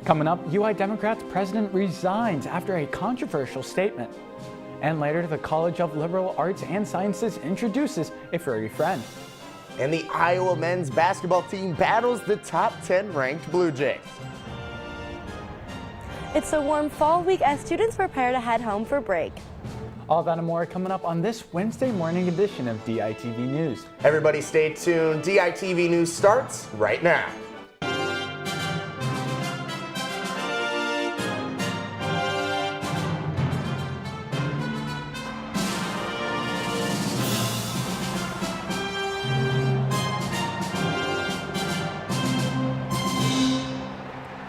Coming up, UI Democrats president resigns after a controversial statement. And later, the College of Liberal Arts and Sciences introduces a furry friend. And the Iowa men's basketball team battles the top 10 ranked Blue Jays. It's a warm fall week as students prepare to head home for break. All that and more coming up on this Wednesday morning edition of DITV News. Everybody stay tuned. DITV News starts right now.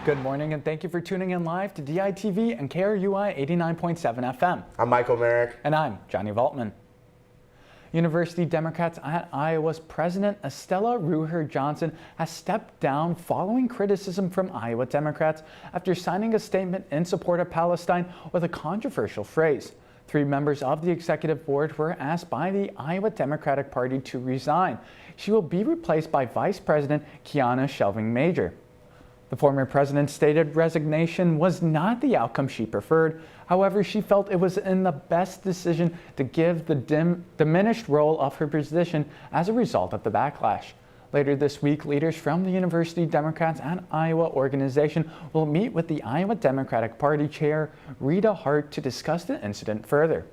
Good morning and thank you for tuning in live to DITV and KRUI 89.7 FM. I'm Michael Merrick. And I'm Johnny Valtman. University Democrats at Iowa's President Estella Ruher Johnson has stepped down following criticism from Iowa Democrats after signing a statement in support of Palestine with a controversial phrase. 3 members of the executive board were asked by the Iowa Democratic Party to resign. She will be replaced by Vice President Kiana Shelving Major. The former president's stated resignation was not the outcome she preferred. However, she felt it was in the best decision to give the diminished role of her position as a result of the backlash. Later this week, leaders from the University Democrats and Iowa organization will meet with the Iowa Democratic Party chair, Rita Hart, to discuss the incident further.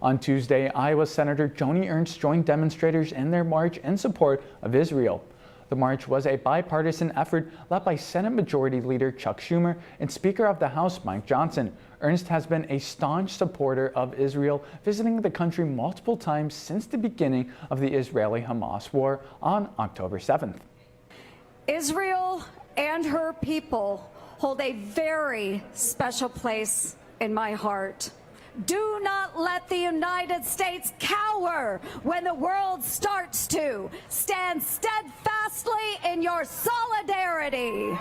On Tuesday, Iowa Senator Joni Ernst joined demonstrators in their march in support of Israel. The march was a bipartisan effort led by Senate Majority Leader Chuck Schumer and Speaker of the House Mike Johnson. Ernst has been a staunch supporter of Israel, visiting the country multiple times since the beginning of the Israeli-Hamas war on October 7th. Israel and her people hold a very special place in my heart. Do not let the United States cower when the world starts to. Stand steadfastly in your solidarity.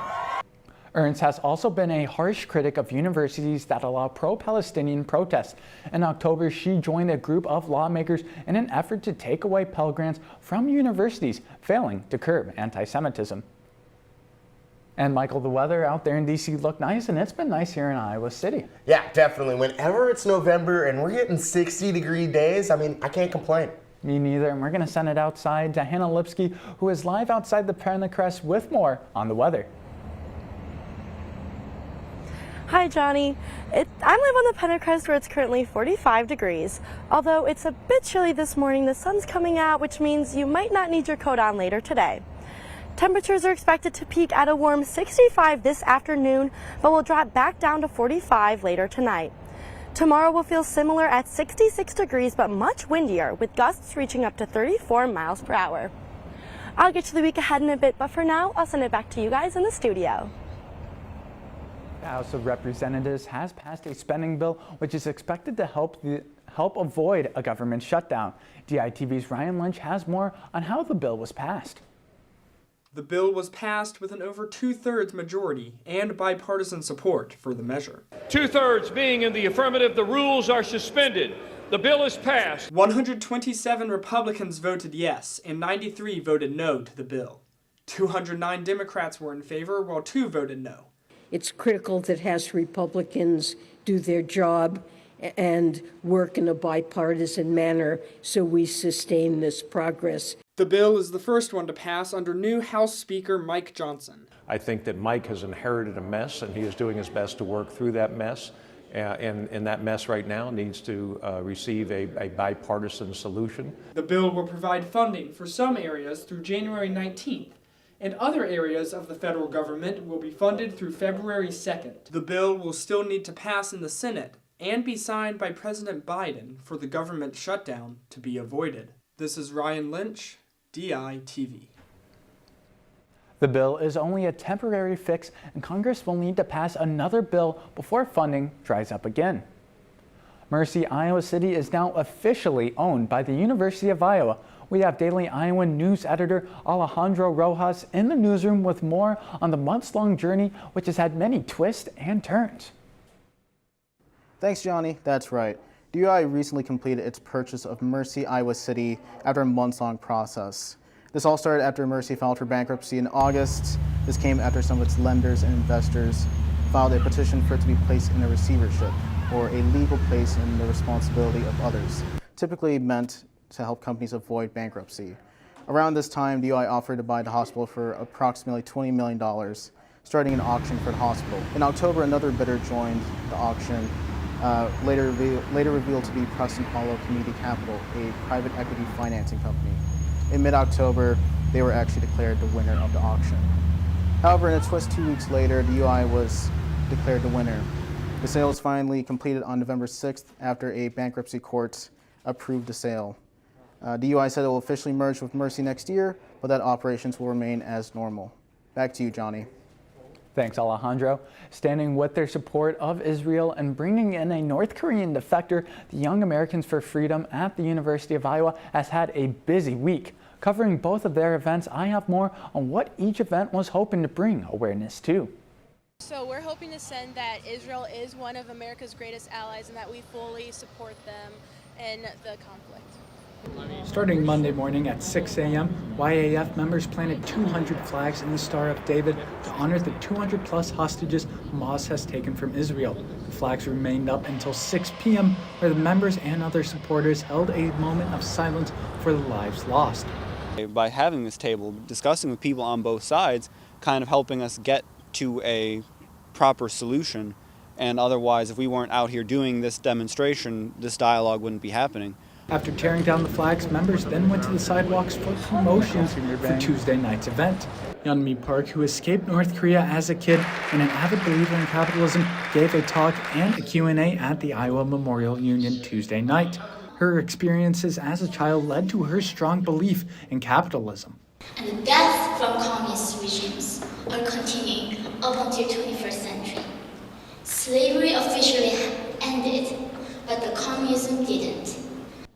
Ernst has also been a harsh critic of universities that allow pro-Palestinian protests. In October, she joined a group of lawmakers in an effort to take away Pell Grants from universities, failing to curb anti-Semitism. And Michael, the weather out there in D.C. looked nice, and it's been nice here in Iowa City. Yeah, definitely. Whenever it's November and we're getting 60-degree days, I mean, I can't complain. Me neither, and we're going to send it outside to Hannah Lipsky, who is live outside the Pentecrest with more on the weather. Hi, Johnny. I live on the Pentecrest where it's currently 45 degrees. Although it's a bit chilly this morning, the sun's coming out, which means you might not need your coat on later today. Temperatures are expected to peak at a warm 65 this afternoon, but will drop back down to 45 later tonight. Tomorrow will feel similar at 66 degrees, but much windier, with gusts reaching up to 34 miles per hour. I'll get to the week ahead in a bit, but for now, I'll send it back to you guys in the studio. The House of Representatives has passed a spending bill which is expected to help avoid a government shutdown. DITV's Ryan Lynch has more on how the bill was passed. The bill was passed with an over 2/3 majority and bipartisan support for the measure. 2/3 being in the affirmative, the rules are suspended. The bill is passed. 127 Republicans voted yes and 93 voted no to the bill. 209 Democrats were in favor while 2 voted no. It's critical that House Republicans do their job and work in a bipartisan manner so we sustain this progress. The bill is the first one to pass under new House Speaker Mike Johnson. I think that Mike has inherited a mess, and he is doing his best to work through that mess. And that mess right now needs to receive a bipartisan solution. The bill will provide funding for some areas through January 19th, and other areas of the federal government will be funded through February 2nd. The bill will still need to pass in the Senate and be signed by President Biden for the government shutdown to be avoided. This is Ryan Lynch, DITV. The bill is only a temporary fix, and Congress will need to pass another bill before funding dries up again. Mercy, Iowa City is now officially owned by the University of Iowa. We have Daily Iowa News editor Alejandro Rojas in the newsroom with more on the months-long journey, which has had many twists and turns. Thanks, Johnny. That's right. DUI recently completed its purchase of Mercy, Iowa City after a months-long process. This all started after Mercy filed for bankruptcy in August. This came after some of its lenders and investors filed a petition for it to be placed in a receivership, or a legal place in the responsibility of others, typically meant to help companies avoid bankruptcy. Around this time, DOI offered to buy the hospital for approximately $20 million, starting an auction for the hospital. In October, another bidder joined the auction, later revealed to be Preston Hollow Community Capital, a private equity financing company. In mid-October, they were actually declared the winner of the auction. However, in a twist 2 weeks later, DOI was declared the winner. The sale was finally completed on November 6th after a bankruptcy court approved the sale. DOI said it will officially merge with Mercy next year, but that operations will remain as normal. Back to you, Johnny. Thanks, Alejandro. Standing with their support of Israel and bringing in a North Korean defector, the Young Americans for Freedom at the University of Iowa has had a busy week. Covering both of their events, I have more on what each event was hoping to bring awareness to. So we're hoping to send that Israel is one of America's greatest allies and that we fully support them in the conflict. Starting Monday morning at 6 a.m., YAF members planted 200 flags in the Star of David to honor the 200-plus hostages Hamas has taken from Israel. The flags remained up until 6 p.m., where the members and other supporters held a moment of silence for the lives lost. By having this table, discussing with people on both sides, kind of helping us get to a proper solution, and otherwise, if we weren't out here doing this demonstration, this dialogue wouldn't be happening. After tearing down the flags, members then went to the sidewalks for promotions for Tuesday night's event. Yeonmi Park, who escaped North Korea as a kid and an avid believer in capitalism, gave a talk and a Q&A at the Iowa Memorial Union Tuesday night. Her experiences as a child led to her strong belief in capitalism. And the death from communist regimes are continuing up until 21st century. Slavery officially ended, but the communism didn't.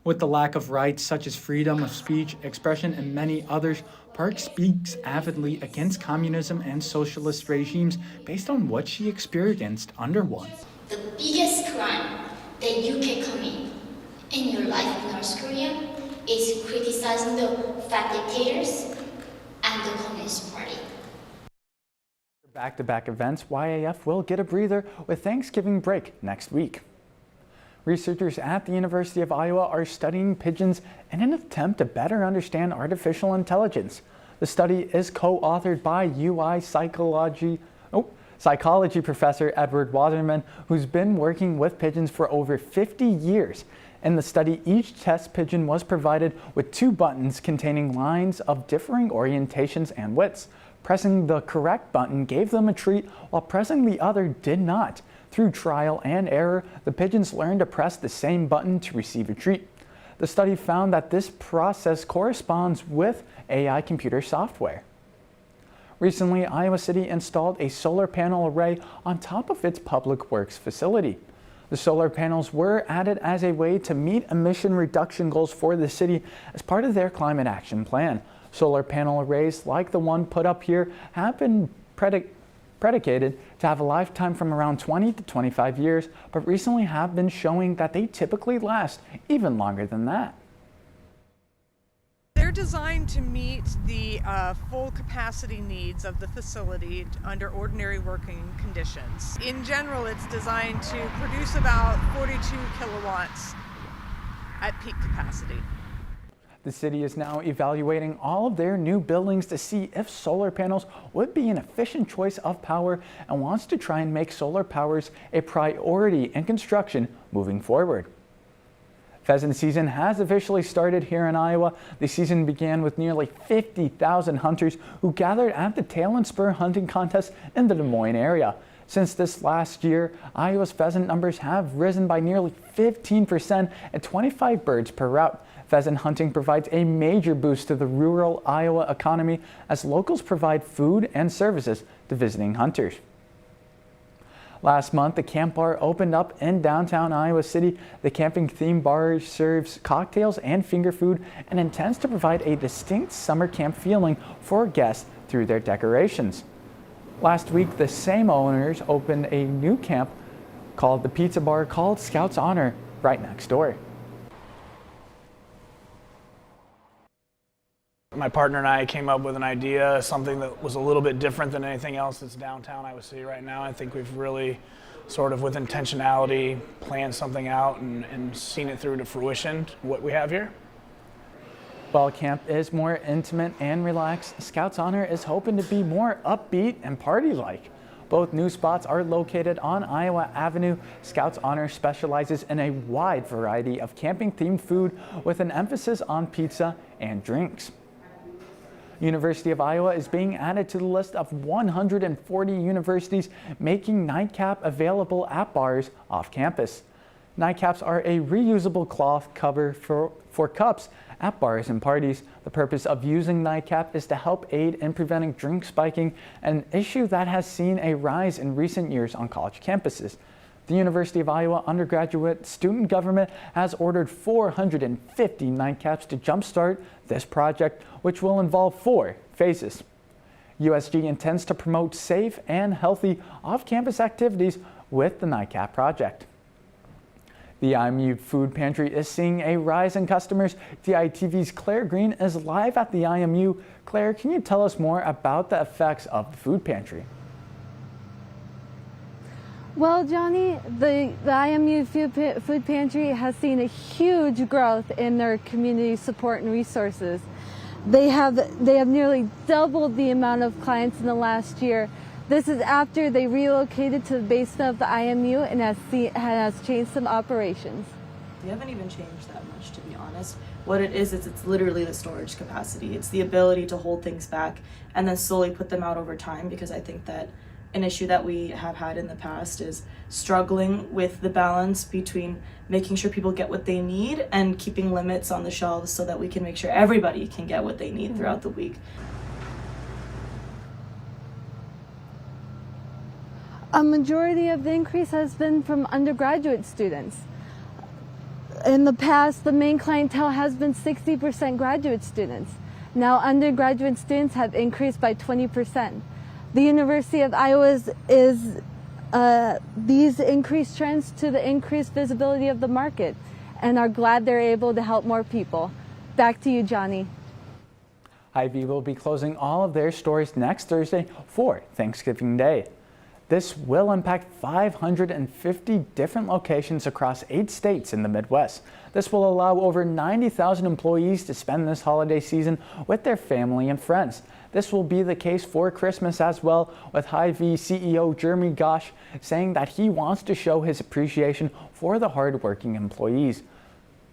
With the lack of rights such as freedom of speech, expression, and many others, Park speaks avidly against communism and socialist regimes based on what she experienced under one. The biggest crime that you can commit in your life in North Korea is criticizing the fat dictators and the Communist Party. Back-to-back events, YAF will get a breather with Thanksgiving break next week. Researchers at the University of Iowa are studying pigeons in an attempt to better understand artificial intelligence. The study is co-authored by UI psychology professor Edward Waterman, who's been working with pigeons for over 50 years. In the study, each test pigeon was provided with 2 buttons containing lines of differing orientations and widths. Pressing the correct button gave them a treat, while pressing the other did not. Through trial and error, the pigeons learned to press the same button to receive a treat. The study found that this process corresponds with AI computer software. Recently, Iowa City installed a solar panel array on top of its public works facility. The solar panels were added as a way to meet emission reduction goals for the city as part of their climate action plan. Solar panel arrays like the one put up here have been predicated to have a lifetime from around 20 to 25 years, but recently have been showing that they typically last even longer than that. They're designed to meet the full capacity needs of the facility under ordinary working conditions. In general, it's designed to produce about 42 kilowatts at peak capacity. The city is now evaluating all of their new buildings to see if solar panels would be an efficient choice of power and wants to try and make solar powers a priority in construction moving forward. Pheasant season has officially started here in Iowa. The season began with nearly 50,000 hunters who gathered at the Tail and Spur hunting contest in the Des Moines area. Since this last year, Iowa's pheasant numbers have risen by nearly 15% at 25 birds per route. Pheasant hunting provides a major boost to the rural Iowa economy as locals provide food and services to visiting hunters. Last month, the Camp Bar opened up in downtown Iowa City. The camping-themed bar serves cocktails and finger food and intends to provide a distinct summer camp feeling for guests through their decorations. Last week, the same owners opened a new camp called the Pizza Bar called Scout's Honor right next door. My partner and I came up with an idea, something that was a little bit different than anything else that's downtown Iowa City right now. I think we've really sort of with intentionality planned something out and seen it through to fruition, what we have here. While camp is more intimate and relaxed, Scouts Honor is hoping to be more upbeat and party-like. Both new spots are located on Iowa Avenue. Scouts Honor specializes in a wide variety of camping-themed food with an emphasis on pizza and drinks. University of Iowa is being added to the list of 140 universities making nightcap available at bars off campus. Nightcaps are a reusable cloth cover for cups at bars and parties. The purpose of using nightcap is to help aid in preventing drink spiking, an issue that has seen a rise in recent years on college campuses. The University of Iowa undergraduate student government has ordered 450 nightcaps to jumpstart this project, which will involve 4 phases. USG intends to promote safe and healthy off-campus activities with the nightcap project. The IMU Food Pantry is seeing a rise in customers. DITV's Claire Green is live at the IMU. Claire, can you tell us more about the effects of the food pantry? Well, Johnny, the IMU Food Pantry has seen a huge growth in their community support and resources. They have nearly doubled the amount of clients in the last year. This is after they relocated to the basement of the IMU and has changed some operations. We haven't even changed that much, to be honest. What it is it's literally the storage capacity. It's the ability to hold things back and then slowly put them out over time, because I think that an issue that we have had in the past is struggling with the balance between making sure people get what they need and keeping limits on the shelves so that we can make sure everybody can get what they need throughout the week. A majority of the increase has been from undergraduate students. In the past, the main clientele has been 60% graduate students. Now undergraduate students have increased by 20%. The University of Iowa is these increased trends to the increased visibility of the market, and are glad they're able to help more people. Back to you, Johnny. Hy-Vee will be closing all of their stores next Thursday for Thanksgiving Day. This will impact 550 different locations across 8 states in the Midwest. This will allow over 90,000 employees to spend this holiday season with their family and friends. This will be the case for Christmas as well, with Hy-Vee CEO Jeremy Gosh saying that he wants to show his appreciation for the hardworking employees.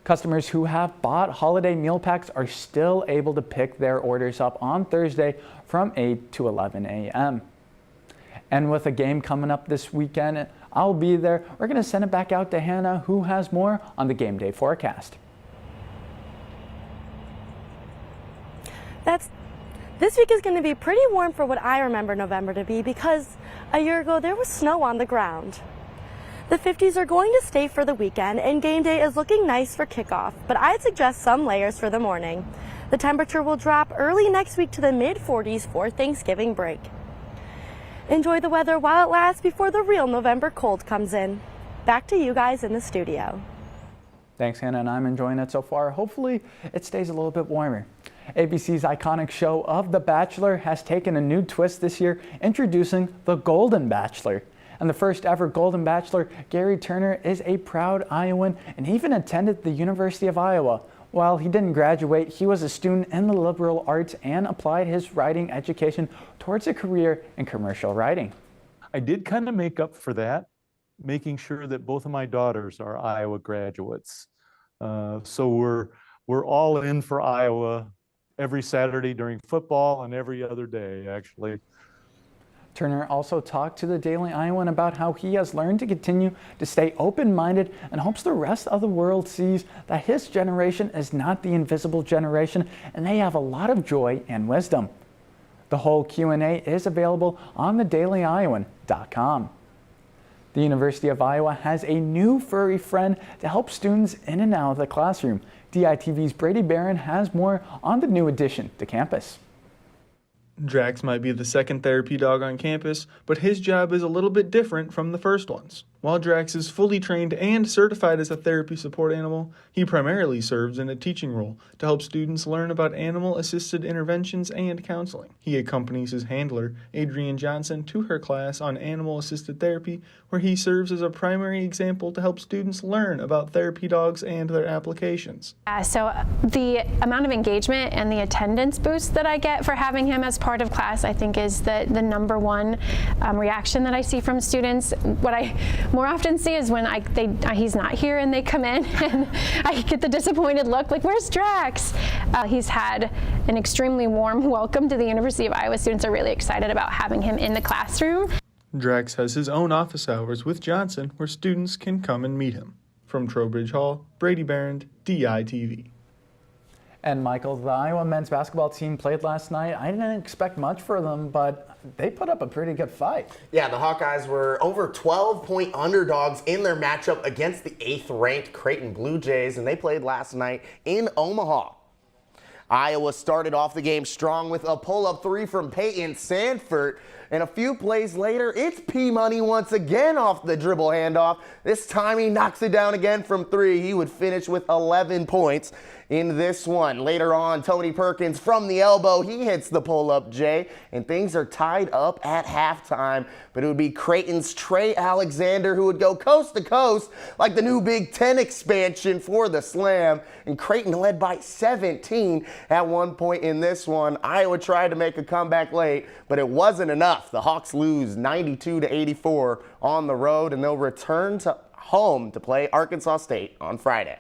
Customers who have bought holiday meal packs are still able to pick their orders up on Thursday from 8 to 11 a.m. And with a game coming up this weekend, I'll be there. We're going to send it back out to Hannah, who has more on the game day forecast. This week is going to be pretty warm for what I remember November to be, because a year ago there was snow on the ground. The 50s are going to stay for the weekend, and game day is looking nice for kickoff, but I'd suggest some layers for the morning. The temperature will drop early next week to the mid-40s for Thanksgiving break. Enjoy the weather while it lasts before the real November cold comes in. Back to you guys in the studio. Thanks, Hannah, and I'm enjoying it so far. Hopefully it stays a little bit warmer. ABC's iconic show of The Bachelor has taken a new twist this year, introducing the Golden Bachelor. And the first ever Golden Bachelor, Gary Turner, is a proud Iowan and even attended the University of Iowa. While he didn't graduate, he was a student in the liberal arts and applied his writing education towards a career in commercial writing. I did kind of make up for that, making sure that both of my daughters are Iowa graduates. So we're all in for Iowa every Saturday during football and every other day, actually. Turner also talked to the Daily Iowan about how he has learned to continue to stay open-minded and hopes the rest of the world sees that his generation is not the invisible generation and they have a lot of joy and wisdom. The whole Q&A is available on thedailyiowan.com. The University of Iowa has a new furry friend to help students in and out of the classroom. DITV's Brady Barron has more on the new addition to campus. Drax might be the second therapy dog on campus, but his job is a little bit different from the first one's. While Drax is fully trained and certified as a therapy support animal, he primarily serves in a teaching role to help students learn about animal-assisted interventions and counseling. He accompanies his handler, Adrienne Johnson, to her class on animal-assisted therapy, where he serves as a primary example to help students learn about therapy dogs and their applications. So the amount of engagement and the attendance boost that I get for having him as part of class, I think, is the number one reaction that I see from students. What I more often see is when he's not here and they come in and I get the disappointed look, like, where's Drax? He's had an extremely warm welcome to the University of Iowa. Students are really excited about having him in the classroom. Drax has his own office hours with Johnson where students can come and meet him. From Trowbridge Hall, Brady Barron, DITV. And Michael, the Iowa men's basketball team played last night. I didn't expect much for them, but they put up a pretty good fight. Yeah, the Hawkeyes were over 12-point underdogs in their matchup against the 8th-ranked Creighton Blue Jays, and they played last night in Omaha. Iowa started off the game strong with a pull-up three from Peyton Sanford. And a few plays later, it's P-Money once again off the dribble handoff. This time he knocks it down again from three. He would finish with 11 points in this one. Later on, Tony Perkins from the elbow, he hits the pull-up J, and things are tied up at halftime. But it would be Creighton's Trey Alexander who would go coast to coast like the new Big Ten expansion for the Slam. And Creighton led by 17 at one point in this one. Iowa tried to make a comeback late, but it wasn't enough. The Hawks lose 92-84 on the road, and they'll return to home to play Arkansas State on Friday.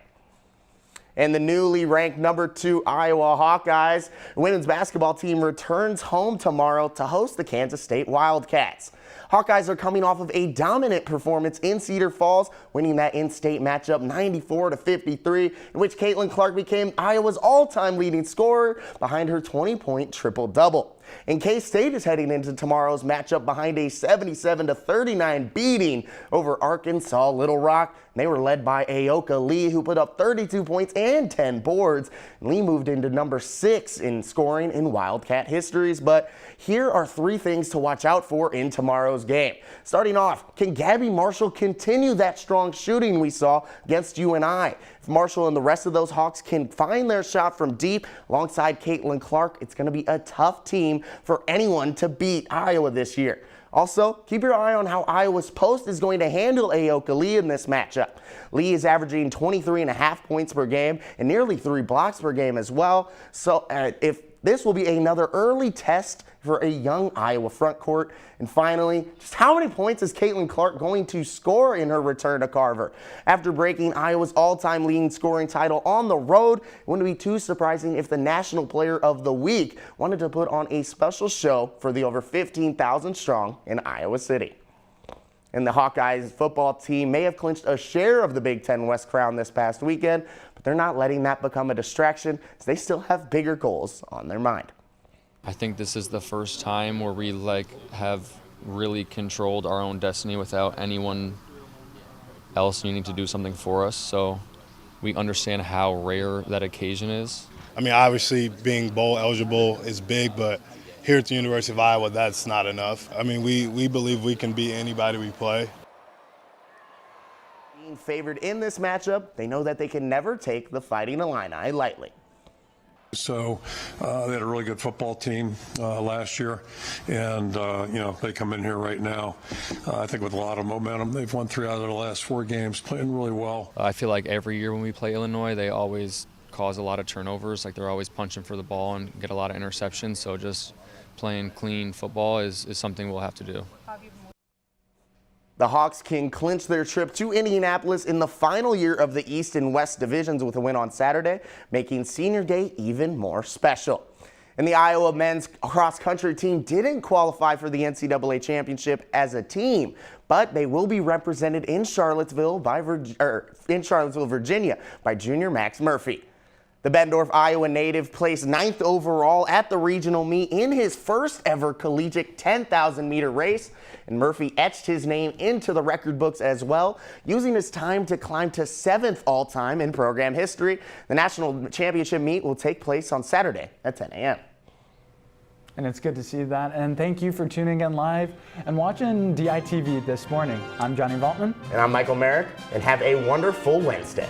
And the newly ranked number 2 Iowa Hawkeyes women's basketball team returns home tomorrow to host the Kansas State Wildcats. Hawkeyes are coming off of a dominant performance in Cedar Falls, winning that in-state matchup 94-53, in which Caitlin Clark became Iowa's all-time leading scorer behind her 20-point triple-double. And K-State is heading into tomorrow's matchup behind a 77-39 beating over Arkansas Little Rock. They were led by Aoka Lee, who put up 32 points and 10 boards. Lee moved into number 6 in scoring in Wildcat histories. But here are 3 things to watch out for in tomorrow's game. Starting off, can Gabby Marshall continue that strong shooting we saw against UNI? If Marshall and the rest of those Hawks can find their shot from deep alongside Caitlin Clark, it's going to be a tough team for anyone to beat Iowa this year. Also, keep your eye on how Iowa's post is going to handle Aoka Lee in this matchup. Lee is averaging 23.5 points per game and nearly 3 blocks per game as well. So if this will be another early test for a young Iowa front court. And finally, just how many points is Caitlin Clark going to score in her return to Carver? After breaking Iowa's all-time leading scoring title on the road, it wouldn't be too surprising if the National Player of the Week wanted to put on a special show for the over 15,000 strong in Iowa City. And the Hawkeyes football team may have clinched a share of the Big Ten West crown this past weekend, but they're not letting that become a distraction as they still have bigger goals on their mind. I think this is the first time where we have really controlled our own destiny without anyone else needing to do something for us. So we understand how rare that occasion is. I mean, obviously being bowl eligible is big, but here at the University of Iowa, that's not enough. I mean, we believe we can beat anybody we play. Being favored in this matchup, they know that they can never take the Fighting Illini lightly. So they had a really good football team last year, and they come in here right now, I think with a lot of momentum. They've won 3 out of their last 4 games, playing really well. I feel like every year when we play Illinois, they always cause a lot of turnovers. Like, they're always punching for the ball and get a lot of interceptions. So just playing clean football is something we'll have to do. The Hawks can clinch their trip to Indianapolis in the final year of the East and West divisions with a win on Saturday, making Senior Day even more special. And the Iowa men's cross-country team didn't qualify for the NCAA championship as a team, but they will be represented in Charlottesville, Virginia by junior Max Murphy. The Bettendorf, Iowa native placed 9th overall at the regional meet in his first ever collegiate 10,000-meter race, and Murphy etched his name into the record books as well, using his time to climb to 7th all-time in program history. The national championship meet will take place on Saturday at 10 a.m. And it's good to see that. And thank you for tuning in live and watching DITV this morning. I'm Johnny Valtman. And I'm Michael Merrick. And have a wonderful Wednesday.